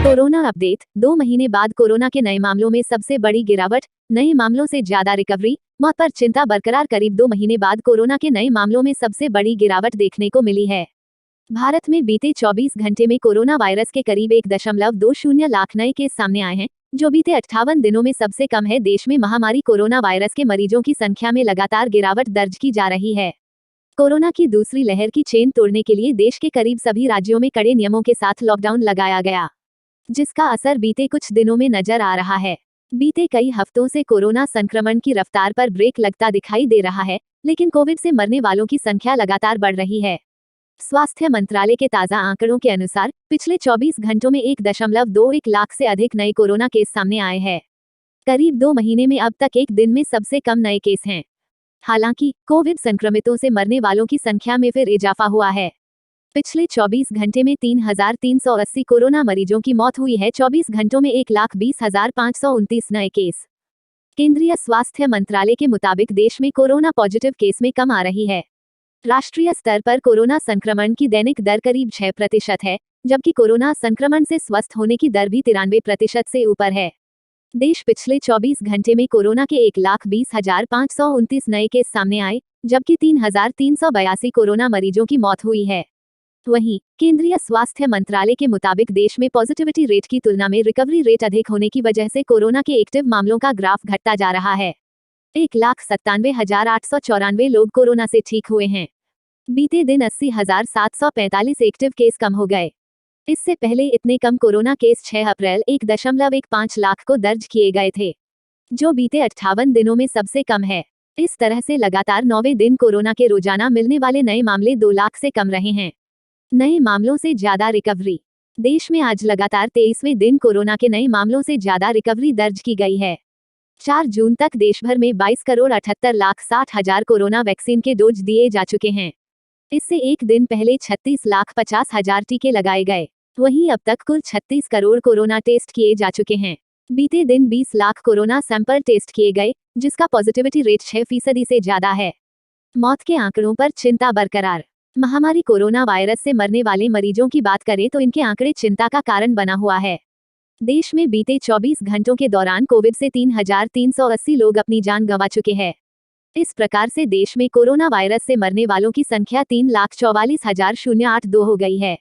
Corona update. 2 महीने बाद corona के नए मामलों में सबसे बड़ी गिरावट, नए मामलों से ज्यादा रिकवरी, मौत पर चिंता बरकरार। करीब 2 महीने बाद कोरोना के नए मामलों में सबसे बड़ी गिरावट देखने को मिली है। भारत में बीते 24 घंटे में कोरोना वायरस के करीब 1.20 लाख नए केस सामने आए हैं, जो बीते 58 दिनों में सबसे कम है। देश में महामारी कोरोना वायरस के मरीजों की संख्या में लगातार गिरावट दर्ज की जा रही है। कोरोना की दूसरी लहर की चेन तोड़ने के लिए देश के करीब सभी राज्यों में कड़े नियमों के साथ लॉकडाउन लगाया गया, जिसका असर बीते कुछ दिनों में नजर आ रहा है। बीते कई हफ्तों से कोरोना संक्रमण की रफ्तार पर ब्रेक लगता दिखाई दे रहा है, लेकिन कोविड से मरने वालों की संख्या लगातार बढ़ रही है। स्वास्थ्य मंत्रालय के ताजा आंकड़ों के अनुसार पिछले 24 घंटों में 1.21 लाख से अधिक नए कोरोना केस सामने आए हैं। करीब 2 महीने में अब तक एक दिन में सबसे कम नए केस हैं। हालांकि कोविड संक्रमितों से मरने वालों की संख्या में फिर इजाफा हुआ है। पिछले 24 घंटे में 3,380 कोरोना मरीजों की मौत हुई है। 24 घंटों में 1,20,529 नए केस। केंद्रीय स्वास्थ्य मंत्रालय के मुताबिक देश में कोरोना पॉजिटिव केस में कम आ रही है। राष्ट्रीय स्तर पर कोरोना संक्रमण की दैनिक दर करीब 6% है, जबकि कोरोना संक्रमण से स्वस्थ होने की दर भी 93% से ऊपर है। देश पिछले 24 घंटे में कोरोना के 1,20,529 नए केस सामने आए, जबकि 3,382 कोरोना मरीजों की मौत हुई है। वहीं केंद्रीय स्वास्थ्य मंत्रालय के मुताबिक देश में पॉजिटिविटी रेट की तुलना में रिकवरी रेट अधिक होने की वजह से कोरोना के एक्टिव मामलों का ग्राफ घटता जा रहा है। 1,97,894 लोग कोरोना से ठीक हुए हैं। बीते दिन 80,745 एक्टिव केस कम हो गए। इससे पहले इतने कम कोरोना केस 6 अप्रैल 1.15 लाख को दर्ज किए गए थे, जो बीते 58 दिनों में सबसे कम है। इस तरह से लगातार 9वें दिन कोरोना के रोजाना मिलने वाले नए मामले 2 लाख से कम रहे हैं। नए मामलों से ज्यादा रिकवरी। देश में आज लगातार 23वें दिन कोरोना के नए मामलों से ज्यादा रिकवरी दर्ज की गई है। 4 जून तक देश भर में 22,78,60,000 कोरोना वैक्सीन के डोज दिए जा चुके हैं। इससे एक दिन पहले 36,50,000 टीके लगाए गए। वहीं अब तक कुल 36 करोड़ कोरोना टेस्ट किए जा चुके हैं। बीते दिन 20 लाख कोरोना सैंपल टेस्ट किए गए, जिसका पॉजिटिविटी रेट 6% से ज्यादा है। मौत के आंकड़ों पर चिंता बरकरार। महामारी कोरोना वायरस से मरने वाले मरीजों की बात करें तो इनके आंकड़े चिंता का कारण बना हुआ है। देश में बीते 24 घंटों के दौरान कोविड से 3,380 लोग अपनी जान गंवा चुके हैं। इस प्रकार से देश में कोरोना वायरस से मरने वालों की संख्या 3,44,082 हो गई है।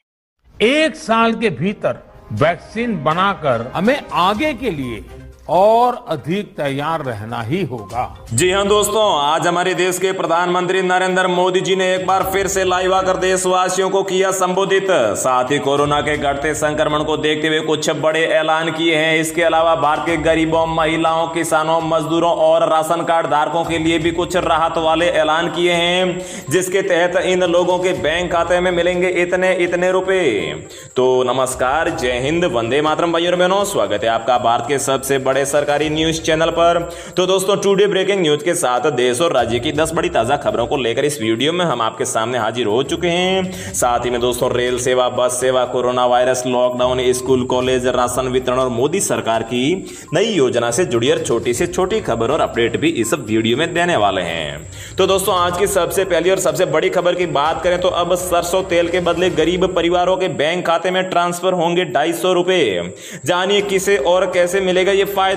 एक साल के भीतर वैक्सीन बनाकर हमें आगे के लिए और अधिक तैयार रहना ही होगा। जी हां दोस्तों, आज हमारे देश के प्रधानमंत्री नरेंद्र मोदी जी ने एक बार फिर से लाइव आकर देशवासियों को किया संबोधित। साथ ही कोरोना के घटते संक्रमण को देखते हुए कुछ बड़े ऐलान किए हैं। इसके अलावा भारत के गरीबों, महिलाओं, किसानों, मजदूरों और राशन कार्ड धारकों के लिए भी कुछ राहत वाले ऐलान किए हैं, जिसके तहत इन लोगों के बैंक खाते में मिलेंगे इतने इतने रुपए। तो नमस्कार, जय हिंद, वंदे मातरम भाइयों और बहनों, स्वागत है आपका भारत के सबसे बड़े सरकारी न्यूज चैनल पर। तो दोस्तों, टुडे ब्रेकिंग न्यूज के साथ देश और राज्य की 10 बड़ी ताजा खबरों को लेकर इस वीडियो में हम आपके सामने हाजिर हो चुके हैं। साथ ही में दोस्तों, रेल सेवा, बस सेवा, corona virus, lockdown, school college, ration वितरण और मोदी सरकार की नई योजना से जुड़ी और छोटी से छोटी खबर और अपडेट भी इस वीडियो में देने वाले हैं। तो दोस्तों, आज की सबसे पहली और सबसे बड़ी खबर की बात करें तो अब सरसों तेल के बदले गरीब परिवारों के बैंक खाते में ट्रांसफर होंगे 250 रुपए। जानिए किसे और कैसे मिलेगा ये फायदा।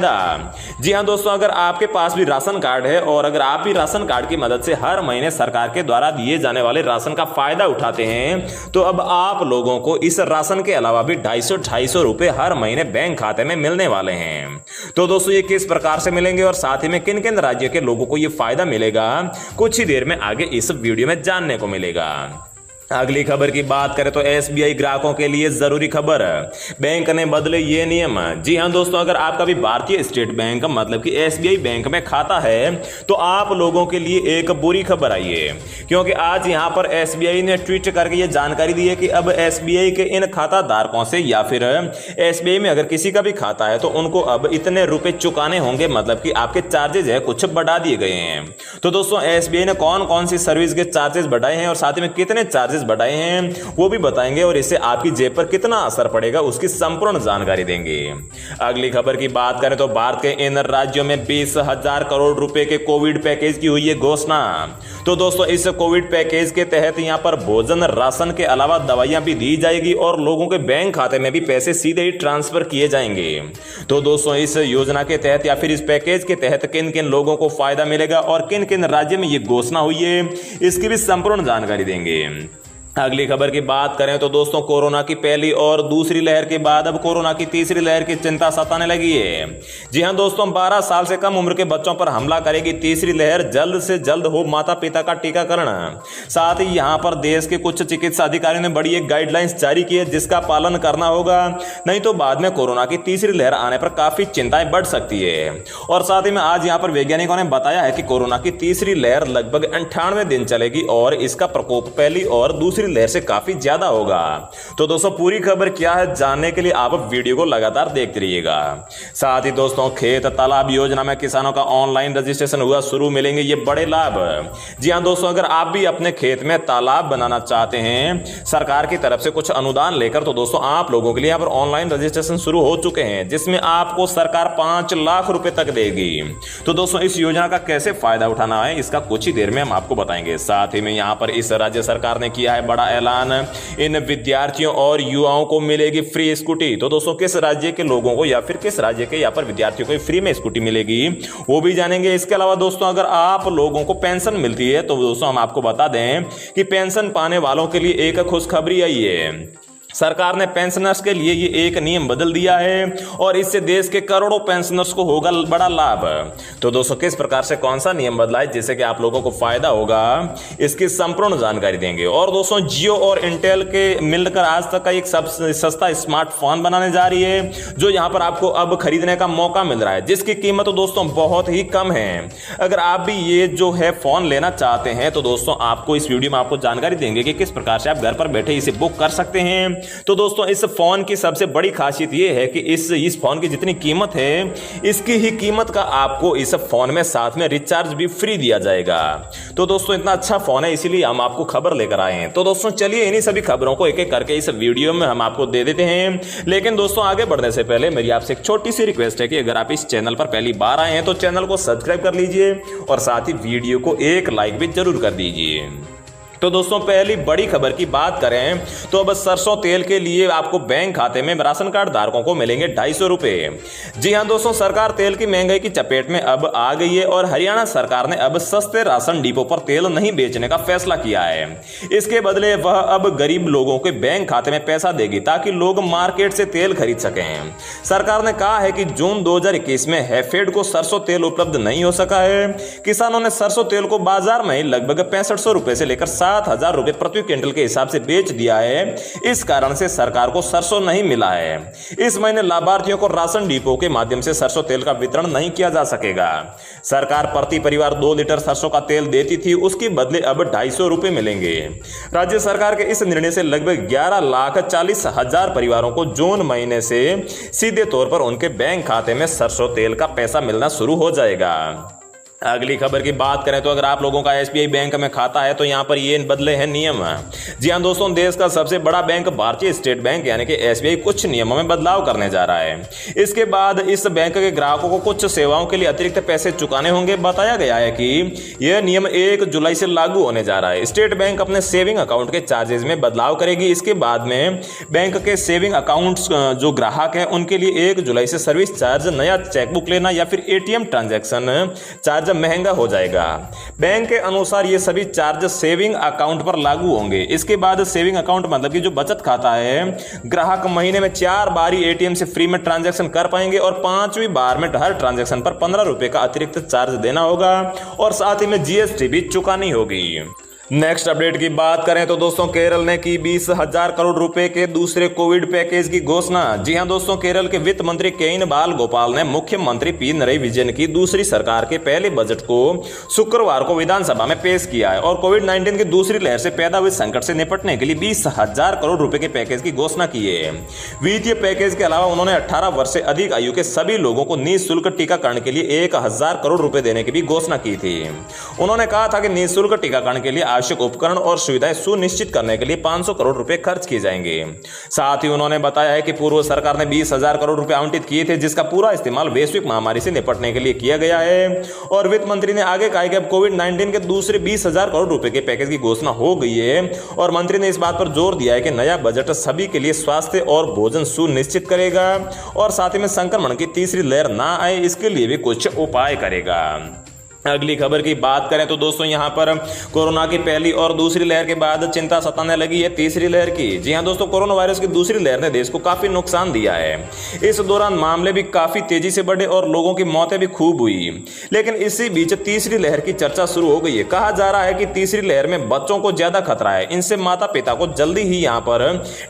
जी हां दोस्तों, अगर आपके पास भी राशन कार्ड है और अगर आप भी राशन कार्ड की मदद से हर महीने सरकार के द्वारा दिए जाने वाले राशन का फायदा उठाते हैं, तो अब आप लोगों को इस राशन के अलावा भी 250 रुपए हर महीने बैंक खाते में मिलने वाले हैं। तो दोस्तों, ये किस प्रकार से मिलेंगे और साथ ही में किन किन राज्य के लोगों को ये फायदा मिलेगा, कुछ ही देर में आगे इस वीडियो में जानने को मिलेगा। अगली खबर की बात करें तो एसबीआई ग्राहकों के लिए जरूरी खबर, बैंक ने बदले ये नियम। जी हां दोस्तों, अगर आपका भी भारतीय स्टेट बैंक मतलब कि एसबीआई बैंक में खाता है तो आप लोगों के लिए एक बुरी खबर आई है, क्योंकि आज यहां पर एसबीआई ने ट्वीट करके ये जानकारी दी है कि अब एसबीआई के इन खाता धारकों से या फिर एसबीआई में अगर किसी का भी खाता है तो उनको अब इतने रुपए चुकाने होंगे, मतलब कि आपके चार्जेज है कुछ बढ़ा दिए गए हैं। तो दोस्तों, एसबीआई ने कौन कौन सी सर्विस के चार्जेस बढ़ाए हैं और साथ ही में कितने चार्जेस चार्जेस बढ़ाए हैं वो भी बताएंगे और इससे आपकी जेब पर कितना असर पड़ेगा उसकी संपूर्ण जानकारी देंगे। अगली खबर की बात करें तो भारत के इन राज्यों में 20,000 करोड़ रुपए के कोविड पैकेज की हुई है घोषणा। तो दोस्तों इस कोविड पैकेज के तहत यहां पर भोजन राशन के अलावा दवाइयां भी दी जाएगी और लोगों के बैंक खाते में भी पैसे सीधे ही ट्रांसफर किए जाएंगे। तो दोस्तों इस योजना के तहत या फिर इस पैकेज के तहत किन किन लोगों को फायदा मिलेगा और किन किन राज्य में यह घोषणा हुई है इसकी भी संपूर्ण जानकारी देंगे। अगली खबर की बात करें तो दोस्तों कोरोना की पहली और दूसरी लहर के बाद अब कोरोना की तीसरी लहर की चिंता सताने लगी है। जी हां दोस्तों 12 साल से कम उम्र के बच्चों पर हमला करेगी तीसरी लहर, जल्द से जल्द हो माता पिता का टीकाकरण। साथ ही यहां पर देश के कुछ चिकित्सा अधिकारियों ने बड़ी एक गाइडलाइंस जारी की है जिसका पालन करना होगा, नहीं तो बाद में कोरोना की तीसरी लहर आने पर काफी चिंताएं बढ़ सकती है। और साथ ही में आज यहां पर वैज्ञानिकों ने बताया है कि कोरोना की तीसरी लहर लगभग 98 दिन चलेगी और इसका प्रकोप पहली और दूसरी लहर से काफी ज्यादा होगा। तो दोस्तों पूरी खबर क्या है जानने के लिए आप वीडियो को लगातार देखते रहिएगा। साथ ही दोस्तों खेत तालाब योजना में किसानों का ऑनलाइन रजिस्ट्रेशन हुआ शुरू, मिलेंगे ये बड़े लाभ। जी हां दोस्तों अगर आप भी अपने खेत में तालाब बनाना चाहते हैं सरकार की तरफ से कुछ अनुदान लेकर, तो दोस्तों आप लोगों के लिए यहाँ पर ऑनलाइन रजिस्ट्रेशन शुरू हो चुके हैं जिसमें आपको सरकार 5 लाख रुपए तक देगी। तो दोस्तों इस योजना का कैसे फायदा उठाना है इसका कुछ ही देर में हम आपको बताएंगे। साथ ही में यहाँ पर इस राज्य सरकार ने किया है बड़ा ऐलान, इन विद्यार्थियों और युवाओं को मिलेगी फ्री स्कूटी। तो दोस्तों किस राज्य के लोगों को या फिर किस राज्य के यहाँ पर विद्यार्थियों को फ्री में स्कूटी मिलेगी वो भी जानेंगे। इसके अलावा दोस्तों अगर आप लोगों को पेंशन मिलती है तो दोस्तों हम आपको बता दें कि पेंशन पाने वालों के लिए एक खुशखबरी आई है। सरकार ने पेंशनर्स के लिए ये एक नियम बदल दिया है और इससे देश के करोड़ों पेंशनर्स को होगा बड़ा लाभ। तो दोस्तों किस प्रकार से कौन सा नियम बदला है जिससे कि आप लोगों को फायदा होगा इसकी संपूर्ण जानकारी देंगे। और दोस्तों जियो और इंटेल के मिलकर आज तक का एक सबसे सस्ता स्मार्टफोन बनाने जा रही है जो यहां पर आपको अब खरीदने का मौका मिल रहा है जिसकी कीमत तो दोस्तों बहुत ही कम है। अगर आप भी ये जो है फोन लेना चाहते हैं तो दोस्तों आपको इस वीडियो में आपको जानकारी देंगे कि किस प्रकार से आप घर पर बैठे इसे बुक कर सकते हैं। तो दोस्तों इस फोन की सबसे बड़ी खासियत यह है कि इस फोन की जितनी कीमत है इसकी ही कीमत का आपको इस फोन में साथ में रिचार्ज भी फ्री दिया जाएगा। तो दोस्तों इतना अच्छा फोन है इसीलिए हम आपको खबर लेकर आए हैं। तो दोस्तों चलिए इन्हीं सभी खबरों को एक एक करके इस वीडियो में हम आपको दे देते हैं। लेकिन दोस्तों आगे बढ़ने से पहले मेरी आपसे एक छोटी सी रिक्वेस्ट है कि अगर आप इस चैनल पर पहली बार आए हैं तो चैनल को सब्सक्राइब कर लीजिए और साथ ही वीडियो को एक लाइक भी जरूर कर दीजिए। तो दोस्तों पहली बड़ी खबर की बात करें तो अब सरसों तेल के लिए आपको बैंक खाते में राशन कार्ड धारकों को मिलेंगे 250 रुपए। जी हां दोस्तों सरकार तेल की महंगाई की चपेट में अब आ गई है और हरियाणा सरकार ने अब सस्ते राशन डिपो पर तेल नहीं बेचने का फैसला किया है। इसके बदले वह अब गरीब लोगों के बैंक खाते में पैसा देगी ताकि लोग मार्केट से तेल खरीद सकें। सरकार ने कहा है कि जून 2021 में हैफेड को सरसों तेल उपलब्ध नहीं हो सका है। किसानों ने सरसों तेल को बाजार में लगभग 6500 रुपए से लेकर 7,000 रुपए प्रति क्विंटल के हिसाब से बेच दिया है। इस कारण से सरकार को सरसों नहीं मिला है। इस महीने लाभार्थियों को राशन डिपो के माध्यम से सरसों तेल का वितरण नहीं किया जा सकेगा। सरकार प्रति परिवार 2 लीटर सरसों का तेल देती थी, उसके बदले अब 250 रुपए मिलेंगे। राज्य सरकार के इस निर्णय से लगभग 11,40,000 परिवारों को जून महीने से सीधे तौर पर उनके बैंक खाते में सरसों तेल का पैसा मिलना शुरू हो जाएगा। अगली खबर की बात करें तो अगर आप लोगों का एसबीआई बैंक में खाता है तो यहां पर ये बदले हैं नियम। जी हां दोस्तों देश का सबसे बड़ा बैंक भारतीय स्टेट बैंक यानी कि एसबीआई कुछ नियमों में बदलाव करने जा रहा है। इसके बाद इस बैंक के ग्राहकों को कुछ सेवाओं के लिए अतिरिक्त पैसे चुकाने होंगे। बताया गया है कि यह नियम 1 जुलाई से लागू होने जा रहा है। स्टेट बैंक अपने सेविंग अकाउंट के चार्जेस में बदलाव करेगी। इसके बाद में बैंक के सेविंग अकाउंट जो ग्राहक है उनके लिए 1 जुलाई से सर्विस चार्ज, नया चेकबुक लेना या फिर एटीएम ट्रांजैक्शन चार्ज महंगा हो जाएगा। बैंक के अनुसार ये सभी चार्ज सेविंग अकाउंट पर लागू होंगे। इसके बाद सेविंग अकाउंट मतलब कि जो बचत खाता है, ग्राहक महीने में 4 बार एटीएम से फ्री में ट्रांजैक्शन कर पाएंगे और 5वीं बार में हर ट्रांजैक्शन पर 15 रुपए का अतिरिक्त चार्ज देना होगा और साथ ही में जीएसटी भी चुकानी होगी। नेक्स्ट अपडेट की बात करें तो दोस्तों केरल ने की 20,000 करोड़ रुपए के दूसरे कोविड पैकेज की घोषणा। जी हां दोस्तों केरल के वित्त मंत्री केन बालगोपाल ने मुख्यमंत्री पिनरई विजयन की दूसरी सरकार के पहले बजट को शुक्रवार को विधानसभा में पेश किया है और कोविड-19 की दूसरी लहर से पैदा हुए संकट से निपटने के लिए 20,000 करोड़ रुपए के पैकेज की घोषणा की है। वित्तीय पैकेज के अलावा उन्होंने 18 वर्ष से अधिक आयु के सभी लोगों को निःशुल्क टीकाकरण के लिए 1,000 करोड़ रुपए देने की भी घोषणा की थी। उन्होंने कहा था कि निःशुल्क टीकाकरण के लिए आवश्यक उपकरण और सुविधाएं सुनिश्चित करने के लिए 500 करोड़ रुपए खर्च किए जाएंगे। साथ ही उन्होंने बताया है कि पूर्व सरकार ने 20,000 करोड़ रुपए आवंटित किए थे, जिसका पूरा इस्तेमाल वैश्विक महामारी से निपटने के लिए किया गया है। और वित्त मंत्री ने आगे कहा कि अब कोविड-19 के दूसरे 20,000 करोड़ रुपए के पैकेज की घोषणा हो गई है। और मंत्री ने इस बात पर जोर दिया है कि नया बजट सभी के लिए स्वास्थ्य और भोजन सुनिश्चित करेगा और साथ ही में संक्रमण की तीसरी लहर ना आए, इसके लिए भी कुछ उपाय करेगा। अगली खबर की बात करें तो दोस्तों यहां पर कोरोना की पहली और दूसरी लहर के बाद चिंता सताने लगी है तीसरी लहर की। जी हां दोस्तों, कोरोना वायरस की दूसरी लहर ने देश को काफी नुकसान दिया है। इस दौरान मामले भी काफी तेजी से बढ़े और लोगों की मौतें भी खूब हुई। लेकिन इसी बीच तीसरी लहर की चर्चा शुरू हो गई है। कहा जा रहा है कि तीसरी लहर में बच्चों को ज्यादा खतरा है। इनसे माता पिता को जल्दी ही यहां पर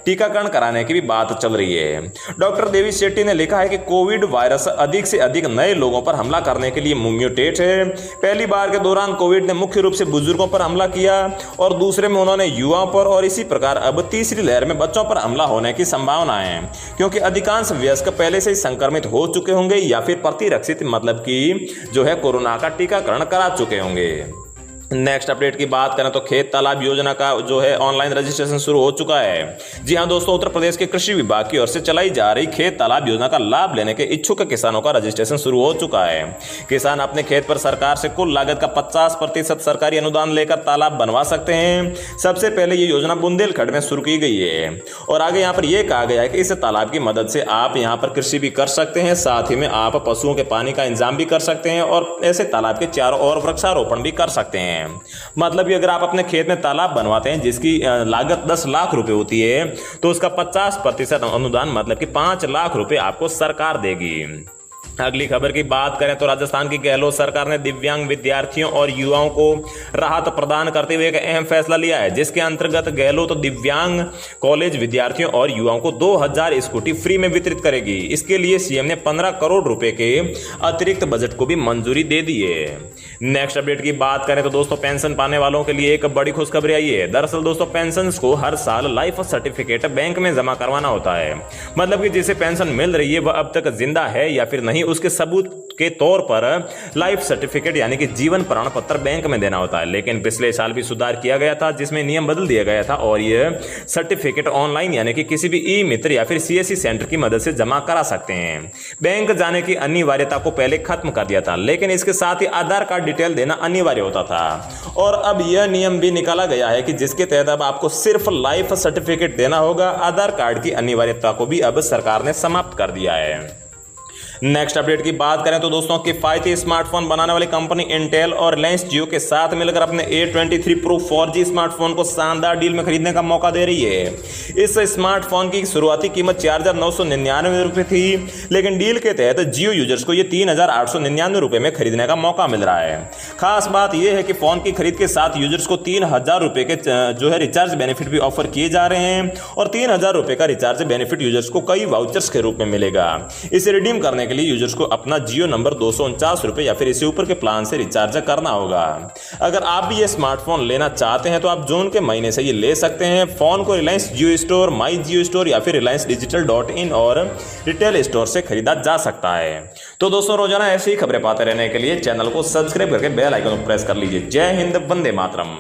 टीकाकरण कराने की भी बात चल रही है। डॉक्टर देवी शेट्टी ने लिखा है कि कोविड वायरस अधिक से अधिक नए लोगों पर हमला करने के लिए म्यूटेट है। पहली बार के दौरान कोविड ने मुख्य रूप से बुजुर्गों पर हमला किया और दूसरे में उन्होंने युवाओं पर, और इसी प्रकार अब तीसरी लहर में बच्चों पर हमला होने की संभावना है, क्योंकि अधिकांश वयस्क पहले से ही संक्रमित हो चुके होंगे या फिर प्रतिरक्षित मतलब कि जो है कोरोना का टीकाकरण करा चुके होंगे। नेक्स्ट अपडेट की बात करें तो खेत तालाब योजना का जो है ऑनलाइन रजिस्ट्रेशन शुरू हो चुका है। जी हां दोस्तों, उत्तर प्रदेश के कृषि विभाग की ओर से चलाई जा रही खेत तालाब योजना का लाभ लेने के इच्छुक किसानों का रजिस्ट्रेशन शुरू हो चुका है। किसान अपने खेत पर सरकार से कुल लागत का 50% सरकारी अनुदान लेकर तालाब बनवा सकते हैं। सबसे पहले ये योजना बुंदेलखंड में शुरू की गई है और आगे यहाँ पर यह कहा गया है कि इस तालाब की मदद से आप यहाँ पर कृषि भी कर सकते हैं, साथ ही में आप पशुओं के पानी का इंतजाम भी कर सकते हैं और ऐसे तालाब के चारों ओर वृक्षारोपण भी कर सकते हैं। मतलब कि अगर आप अपने खेत में तालाब बनवाते हैं जिसकी लागत 10 लाख रुपए होती है, तो उसका 50% अनुदान मतलब कि 5 लाख रुपए आपको सरकार देगी। अगली खबर की बात करें तो राजस्थान की गहलोत सरकार ने दिव्यांग विद्यार्थियों और युवाओं को राहत प्रदान करते हुए एक अहम फैसला लिया है, जिसके अंतर्गत गहलोत दिव्यांग कॉलेज विद्यार्थियों और युवाओं को 2000 स्कूटी फ्री में वितरित करेगी। इसके लिए सीएम ने 15 करोड़ रुपए के अतिरिक्त बजट को भी मंजूरी दे दी है। नेक्स्ट अपडेट की बात करें तो दोस्तों पेंशन पाने वालों के लिए एक बड़ी खुशखबरी आई है। दरअसल दोस्तों पेंशन को हर साल लाइफ सर्टिफिकेट बैंक में जमा करवाना होता है। मतलब कि जिसे पेंशन मिल रही है वह अब तक जिंदा है या फिर नहीं, उसके सबूत के तौर पर लाइफ सर्टिफिकेट यानी कि जीवन प्रमाण पत्र बैंक में देना होता है। लेकिन पिछले साल भी सुधार किया गया था जिसमें नियम बदल दिया गया था और यह सर्टिफिकेट ऑनलाइन यानी कि किसी भी ई मित्र या फिर सीएससी सेंटर की मदद से जमा करा सकते हैं। बैंक जाने की अनिवार्यता को पहले खत्म कर दिया था, लेकिन इसके साथ ही आधार कार्ड डिटेल देना अनिवार्य होता था और अब यह नियम भी निकाला गया है कि जिसके तहत अब आपको सिर्फ लाइफ सर्टिफिकेट देना होगा। आधार कार्ड की अनिवार्यता को भी अब सरकार ने समाप्त कर दिया है। नेक्स्ट अपडेट की बात करें तो दोस्तों किफायती स्मार्टफोन बनाने वाली कंपनी इंटेल और रिलायंस जियो के साथ मिलकर अपने A23 Pro 4G स्मार्टफोन को शानदार डील में खरीदने का मौका दे रही है। इस स्मार्टफोन की शुरुआती कीमत 4,999 रुपए थी, लेकिन डील के तहत जियो यूजर्स को यह 3,899 रुपए में खरीदने का मौका मिल रहा है। खास बात यह है कि फोन की खरीद के साथ यूजर्स को 3,000 रुपए के जो है रिचार्ज बेनिफिट भी ऑफर किए जा रहे हैं और 3,000 रुपए का रिचार्ज बेनिफिट यूजर्स को कई वाउचर्स के रूप में मिलेगा। इसे रिडीम करने के लिए यूजर्स को अपना जियो नंबर 249 रुपए या फिर इससे ऊपर के प्लान से रिचार्ज करना होगा। अगर आप भी ये स्मार्टफोन लेना चाहते हैं तो आप जून के महीने से ये ले सकते हैं। फोन को रिलायंस जियो स्टोर, माई जियो स्टोर या फिर रिलायंस डिजिटल.in और रिटेल स्टोर से खरीदा जा सकता है। तो दोस्तों रोजाना ऐसी ही खबरें पाते रहने के लिए चैनल को सब्सक्राइब करके बेल आइकन को प्रेस कर लीजिए। जय हिंद, वंदे मातरम।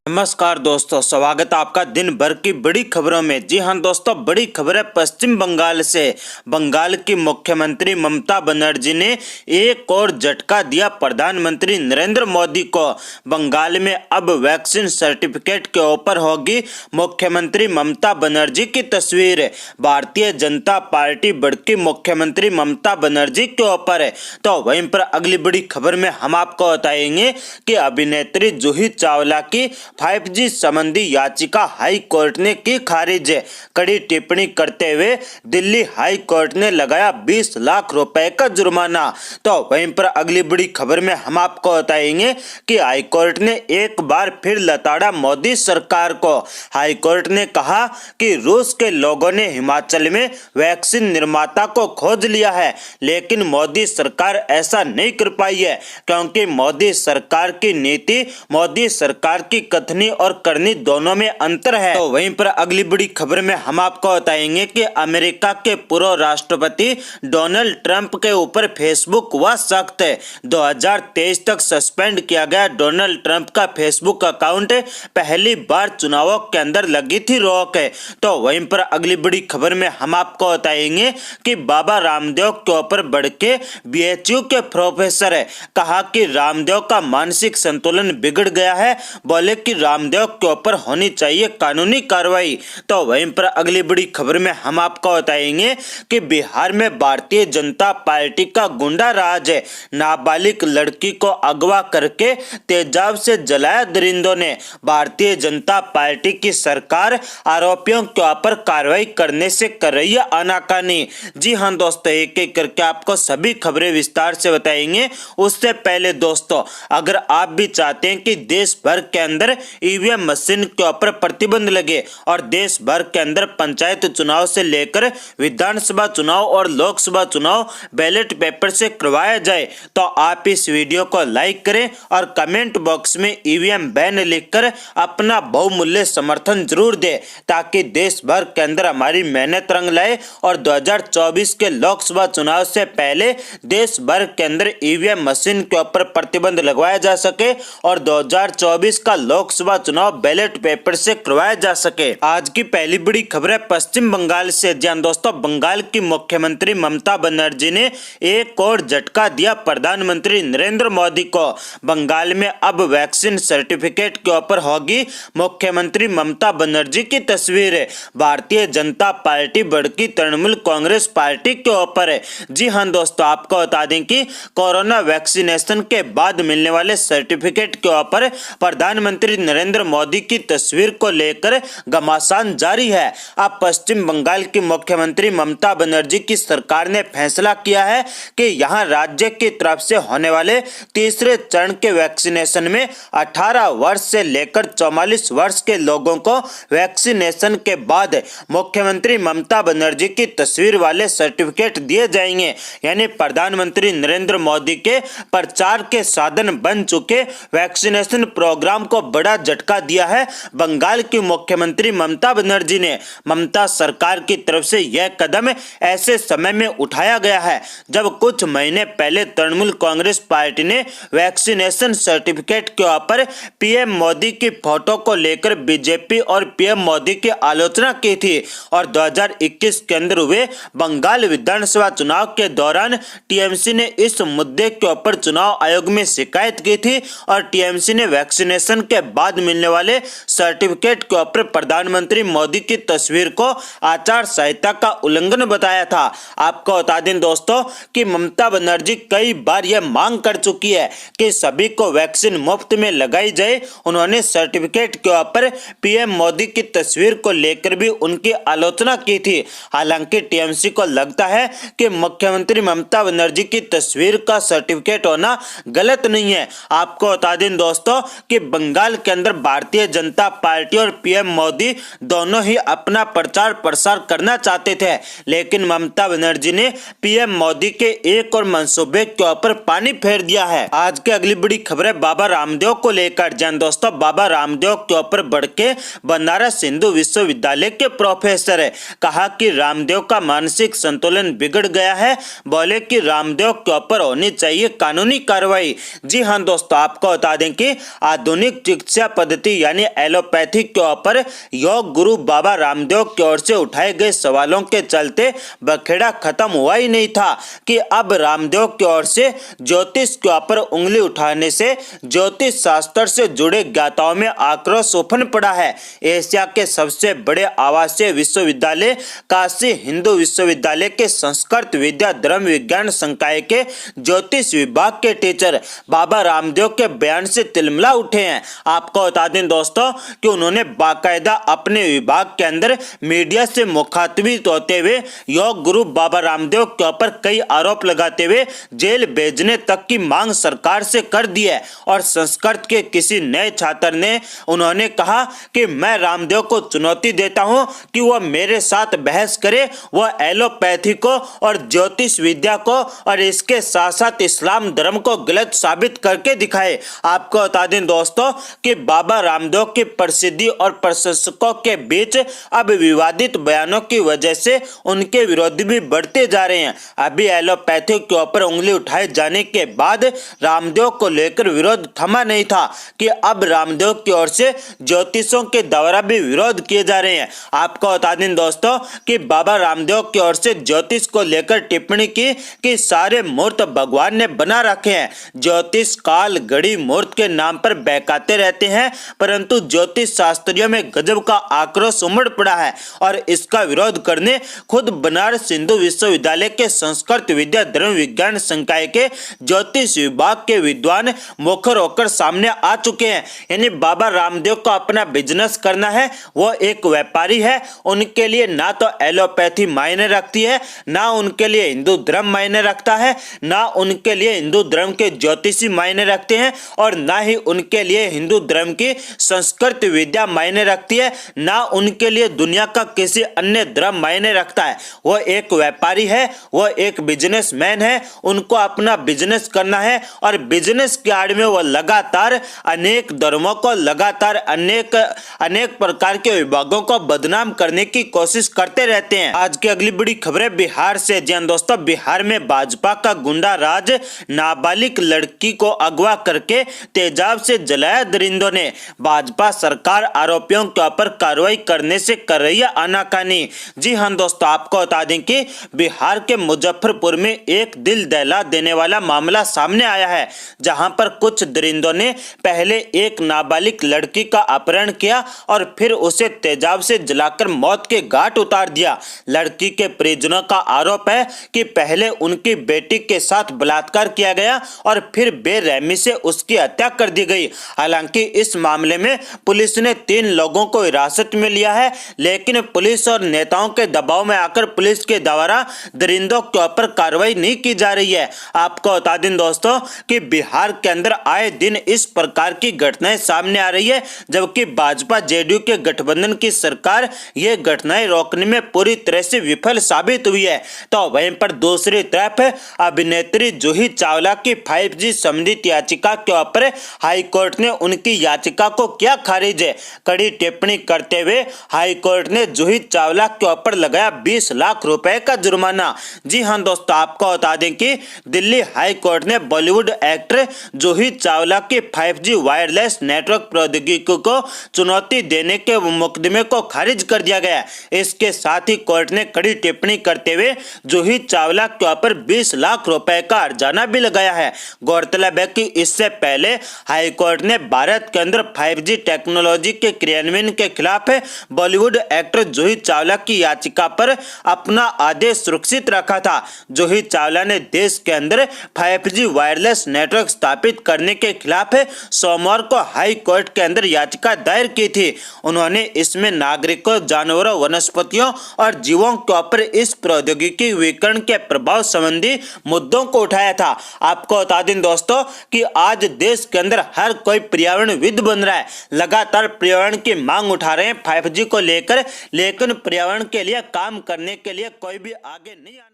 नमस्कार दोस्तों, स्वागत है आपका दिन भर की बड़ी खबरों में। जी हां दोस्तों, बड़ी खबर है पश्चिम बंगाल से। बंगाल की मुख्यमंत्री ममता बनर्जी ने एक और झटका दिया प्रधानमंत्री नरेंद्र मोदी को। बंगाल में अब वैक्सीन सर्टिफिकेट के ऊपर होगी मुख्यमंत्री ममता बनर्जी की तस्वीर। भारतीय जनता पार्टी भड़की मुख्यमंत्री ममता बनर्जी के ऊपर है। तो वहीं पर अगली बड़ी खबर में हम आपको बताएंगे कि अभिनेत्री जूही चावला की 5G संबंधी याचिका हाई कोर्ट ने की खारिज। कड़ी टिप्पणी करते हुए दिल्ली हाई कोर्ट ने लगाया 20 लाख रुपए का जुर्माना। तो वहीं पर अगली बड़ी खबर में हम आपको बताएंगे कि हाई कोर्ट ने एक बार फिर लताड़ा मोदी सरकार को। हाई कोर्ट ने कहा कि रूस के लोगों ने हिमाचल में वैक्सीन निर्माता को खोज लिया है, लेकिन मोदी सरकार ऐसा नहीं कर पाई है, क्योंकि मोदी सरकार की नीति, मोदी सरकार की कथनी कथनी और करनी दोनों में अंतर है। तो वहीं पर अगली बड़ी खबर में हम आपको बताएंगे कि अमेरिका के पूर्व राष्ट्रपति डोनाल्ड ट्रंप के ऊपर फेसबुक हुआ सख्त। 2023 तक सस्पेंड किया गया डोनाल्ड ट्रंप का फेसबुक अकाउंट, पहली बार चुनावों के अंदर लगी थी रोक। तो वहीं पर अगली बड़ी खबर में हम आपको बताएंगे कि बाबा रामदेव के ऊपर बढ़ के बीएचयू के प्रोफेसर कहा कि रामदेव का मानसिक संतुलन बिगड़ गया है, बोले कि रामदेव के ऊपर होनी चाहिए कानूनी कार्रवाई। तो वहीं पर अगली बड़ी खबर में हम आपको बताएंगे कि बिहार में भारतीय जनता पार्टी का गुंडा राज, नाबालिग लड़की को अगवा करके तेजाब से जलाया दरिंदों ने, भारतीय जनता पार्टी की सरकार आरोपियों के ऊपर कार्रवाई करने से कर रही है आनाकानी। जी हां दोस्तों, एक एक करके आपको सभी खबरें विस्तार से बताएंगे। उससे पहले दोस्तों, अगर आप भी चाहते हैं कि देश भर के अंदर ईवीएम मशीन के ऊपर प्रतिबंध लगे और देश भर के अंदर पंचायत चुनाव से लेकर विधानसभा चुनाव और लोकसभा चुनाव बैलेट पेपर से करवाया जाए, तो आप इस वीडियो को लाइक करें और कमेंट बॉक्स में ईवीएम बैन लिखकर अपना बहुमूल्य समर्थन जरूर दें, ताकि देश भर के अंदर हमारी मेहनत रंग लाए और 2024 के लोकसभा चुनाव से पहले देश भर के अंदर ईवीएम मशीन के ऊपर प्रतिबंध लगवाया जा सके और 2024 का लोकसभा चुनाव बैलेट पेपर से करवाया जा सके। आज की पहली बड़ी खबर है पश्चिम बंगाल से। जी दोस्तों, बंगाल की मुख्यमंत्री ममता बनर्जी ने एक और झटका दिया प्रधानमंत्री नरेंद्र मोदी को। बंगाल में अब वैक्सीन सर्टिफिकेट के ऊपर होगी मुख्यमंत्री ममता बनर्जी की तस्वीर। भारतीय जनता पार्टी बढ़की तृणमूल कांग्रेस पार्टी के ऊपर है। जी हां दोस्तों, आपको बता दें कि कोरोना वैक्सीनेशन के बाद मिलने वाले सर्टिफिकेट के ऊपर प्रधानमंत्री नरेंद्र मोदी की तस्वीर को लेकर घमासान जारी है। अब पश्चिम बंगाल की मुख्यमंत्री ममता बनर्जी की सरकार ने फैसला किया है कि यहां राज्य की तरफ से होने वाले तीसरे चरण के वैक्सीनेशन में 18 वर्ष से लेकर 44 वर्ष के लोगों को वैक्सीनेशन के बाद मुख्यमंत्री ममता बनर्जी की तस्वीर वाले सर्टिफिकेट दिए जाएंगे। यानी प्रधानमंत्री नरेंद्र मोदी के प्रचार के साधन बन चुके वैक्सीनेशन प्रोग्राम को बड़ा झटका दिया है बंगाल की मुख्यमंत्री ममता बनर्जी ने। ममता सरकार की तरफ से यह कदम ऐसे समय में उठाया गया है जब कुछ महीने पहले तृणमूल कांग्रेस पार्टी ने वैक्सीनेशन सर्टिफिकेट के ऊपर पीएम मोदी की फोटो को लेकर बीजेपी और पीएम मोदी की आलोचना की थी और 2021 के अंदर हुए बंगाल विधानसभा चुनाव के दौरान टीएमसी ने इस मुद्दे के ऊपर चुनाव आयोग में शिकायत की थी और टीएमसी ने वैक्सीनेशन के बाद मिलने वाले सर्टिफिकेट के ऊपर प्रधानमंत्री मोदी की तस्वीर को आचार संहिता का उल्लंघन बताया था। आपको बता दें दोस्तों कि ममता बनर्जी कई बार यह मांग कर चुकी है कि सभी को वैक्सीन मुफ्त में लगाई जाए। उन्होंने सर्टिफिकेट के ऊपर पीएम मोदी की तस्वीर को लेकर भी उनकी आलोचना की थी। हालांकि टीएमसी को लगता है कि मुख्यमंत्री ममता बनर्जी की तस्वीर का सर्टिफिकेट होना गलत नहीं है। आपको बता दें दोस्तों कि बंगाल के अंदर भारतीय जनता पार्टी और पीएम मोदी दोनों ही अपना प्रचार प्रसार करना चाहते थे, लेकिन ममता बनर्जी ने पीएम मोदी के एक और मंसूबे के ऊपर पानी फेर दिया है। आज की अगली बड़ी खबर है बाबा रामदेव को लेकर। जान दोस्तों, बाबा रामदेव के ऊपर बढ़ के बनारस हिंदू विश्वविद्यालय के प्रोफेसर है कहा कि रामदेव का मानसिक संतुलन बिगड़ गया है, बोले कि रामदेव के ऊपर होनी चाहिए कानूनी कार्रवाई। जी हां दोस्तों, आपको बता दें कि आधुनिक चिकित्सा पद्धति यानी एलोपैथी के ऊपर योग गुरु बाबा रामदेव की ओर से उठाए गए सवालों के चलते बखेड़ा खत्म हुआ ही नहीं था कि अब रामदेव की ओर से ज्योतिष के ऊपर उंगली उठाने से ज्योतिष शास्त्र से जुड़े ज्ञाताओं में आक्रोश उफन पड़ा है। एशिया के सबसे बड़े आवासीय विश्वविद्यालय काशी हिंदू विश्वविद्यालय के संस्कृत विद्या धर्म विज्ञान संकाय के ज्योतिष विभाग के टीचर बाबा रामदेव के बयान से तिलमिला उठे हैं। आपको बता दें दोस्तों कि उन्होंने बाकायदा अपने विभाग के अंदर मीडिया से मुखातिब होते हुए योग गुरु बाबा रामदेव के ऊपर कई आरोप लगाते हुए जेल भेजने तक की मांग सरकार से कर दी है। और संस्कृत के किसी नए छात्र ने उन्होंने कहा कि मैं रामदेव को चुनौती देता हूं कि वह मेरे साथ बहस करे, वह एलोपैथी को और ज्योतिष विद्या को और इसके साथ साथ इस्लाम धर्म को गलत साबित करके दिखाए। आपको बता दें दोस्तों कि कि बाबा रामदेव की प्रसिद्धि और प्रशंसकों के बीच अब विवादित बयानों की वजह से उनके विरोधी भी बढ़ते जा रहे हैं। अभी एलोपैथी के ऊपर उंगली उठाए जाने के बाद रामदेव को लेकर विरोध थमा नहीं था कि अब रामदेव की ओर से ज्योतिषों के द्वारा भी विरोध किए जा रहे हैं। आपको बता दें दोस्तों कि बाबा रामदेव की ओर से ज्योतिष को लेकर टिप्पणी की कि सारे मुहूर्त भगवान ने बना रखे हैं। ज्योतिष काल घड़ी मुहूर्त के नाम पर बहकाते रहते हैं, परंतु ज्योतिष शास्त्रियों में गजब का आक्रोश उमड़ पड़ा है और इसका विरोध करने खुद बनारस हिंदू विश्वविद्यालय के संस्कृत विद्या धर्म विज्ञान संकाय के ज्योतिष विभाग के विद्वान मुखर होकर सामने आ चुके हैं। यानी बाबा रामदेव को अपना बिजनेस करना है, वो एक व्यापारी है। उनके लिए ना तो एलोपैथी मायने रखती है, ना उनके लिए हिंदू धर्म मायने रखता है, ना उनके लिए हिंदू धर्म के ज्योतिषी मायने रखते हैं और ना ही उनके लिए हिंदू धर्म की संस्कृत विद्या मायने रखती है, ना उनके लिए दुनिया का किसी अन्य धर्म मायने रखता है। वो एक व्यापारी है, वो एक बिजनेसमैन है। उनको अपना बिजनेस करना है और बिजनेस के आड़ में वो लगातार अनेक धर्मों को, लगातार अनेक प्रकार के विभागों को बदनाम करने की कोशिश करते रहते हैं। आज की अगली बड़ी खबरें बिहार से। जी हां दोस्तों, बिहार में भाजपा का गुंडा राज नाबालिग लड़की को अगवा करके तेजाब से जलाया। दरिंदों ने भाजपा सरकार आरोपियों के ऊपर कार्रवाई करने से कर रही है आनाकानी। जी हां दोस्तों, आपको बता दें कि बिहार के मुजफ्फरपुर में एक दिल दहला देने वाला मामला सामने आया है, जहां पर कुछ दरिंदों ने पहले एक नाबालिग लड़की का अपहरण किया और फिर उसे तेजाब से जलाकर मौत के घाट उतार दिया। लड़की के परिजनों का आरोप है कि पहले उनकी बेटी के साथ बलात्कार किया गया और फिर बेरहमी से उसकी हत्या कर दी गई। हालांकि इस मामले में पुलिस ने 3 लोगों को हिरासत में लिया है, लेकिन पुलिस और नेताओं के दबाव में आकर पुलिस के द्वारा दरिंदों के ऊपर कार्रवाई नहीं की जा रही है। आपको बता दें दोस्तों कि बिहार के अंदर आए दिन इस प्रकार की घटनाएं सामने आ रही है, जबकि भाजपा जेडीयू के गठबंधन की सरकार ये घटनाएं रोकने में पूरी तरह से विफल साबित हुई है। तो वहीं पर दूसरी तरफ अभिनेत्री जूही चावला की 5G संबंधित याचिका के ऊपर हाईकोर्ट ने उनकी याचिका को किया खारिज। कड़ी टिप्पणी करते हुए हाईकोर्ट ने जूही चावला के ऊपर लगाया 20 लाख रुपए का जुर्माना। जी हां दोस्तों, आपको बता दें कि दिल्ली हाई कोर्ट ने बॉलीवुड एक्टर जूही चावला की 5G वायरलेस नेटवर्क प्रौद्योगिकी को चुनौती देने के मुकदमे को खारिज कर दिया गया। इसके साथ ही कोर्ट ने कड़ी टिप्पणी करते हुए जूही चावला के ऊपर 20 लाख रुपए का हर्जाना भी लगाया है। गौरतलब है कि इससे पहले हाई कोर्ट ने भारत के अंदर 5G टेक्नोलॉजी के क्रियान्वयन के खिलाफ बॉलीवुड एक्टर जूही चावला की याचिका पर अपना आदेश सुरक्षित रखा था। जूही चावला ने देश के अंदर 5G वायरलेस नेटवर्क स्थापित करने के खिलाफ सोमवार को हाई कोर्ट के अंदर याचिका दायर की थी। उन्होंने इसमें नागरिकों, जानवरों, वनस्पतियों और जीवों के ऊपर इस प्रौद्योगिकी विकिरण के प्रभाव संबंधी मुद्दों को उठाया था। आपको बता दें दोस्तों कि आज देश के अंदर हर कोई पर्यावरणविद बन रहा है, लगातार पर्यावरण की मांग उठा रहे हैं 5G को लेकर, लेकिन पर्यावरण के लिए काम करने के लिए कोई भी आगे नहीं आना।